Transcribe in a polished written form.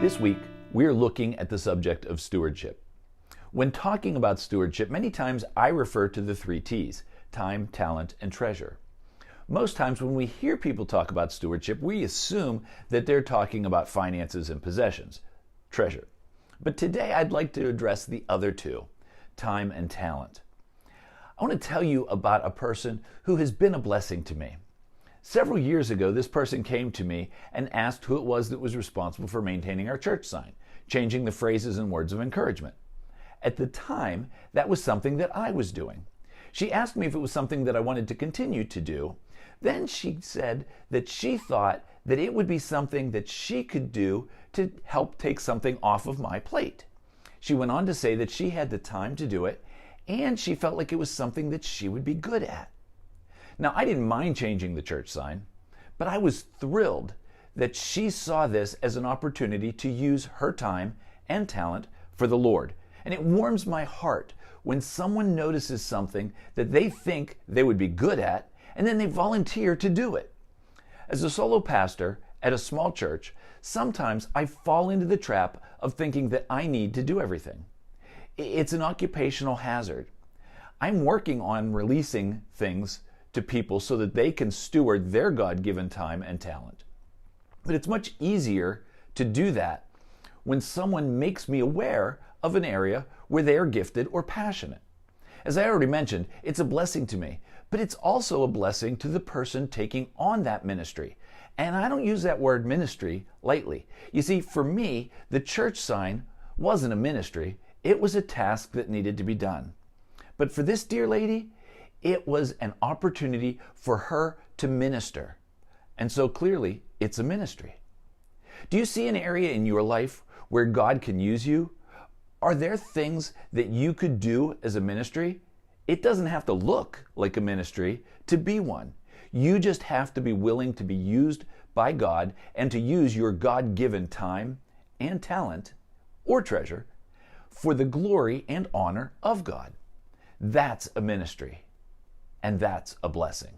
This week, we're looking at the subject of stewardship. When talking about stewardship, many times I refer to the 3 T's: time, talent, and treasure. Most times when we hear people talk about stewardship, we assume that they're talking about finances and possessions, treasure. But today I'd like to address the other 2, time and talent. I want to tell you about a person who has been a blessing to me. Several years ago, this person came to me and asked who it was that was responsible for maintaining our church sign, changing the phrases and words of encouragement. At the time, that was something that I was doing. She asked me if it was something that I wanted to continue to do. Then she said that she thought that it would be something that she could do to help take something off of my plate. She went on to say that she had the time to do it, and she felt like it was something that she would be good at. Now, I didn't mind changing the church sign, but I was thrilled that she saw this as an opportunity to use her time and talent for the Lord. And it warms my heart when someone notices something that they think they would be good at, and then they volunteer to do it. As a solo pastor at a small church, sometimes I fall into the trap of thinking that I need to do everything. It's an occupational hazard. I'm working on releasing things to people so that they can steward their God-given time and talent. But it's much easier to do that when someone makes me aware of an area where they are gifted or passionate. As I already mentioned, it's a blessing to me, but it's also a blessing to the person taking on that ministry. And I don't use that word ministry lightly. You see, for me, the church sign wasn't a ministry, it was a task that needed to be done. But for this dear lady, it was an opportunity for her to minister. And so clearly, it's a ministry. Do you see an area in your life where God can use you? Are there things that you could do as a ministry? It doesn't have to look like a ministry to be one. You just have to be willing to be used by God and to use your God-given time and talent or treasure for the glory and honor of God. That's a ministry. And that's a blessing.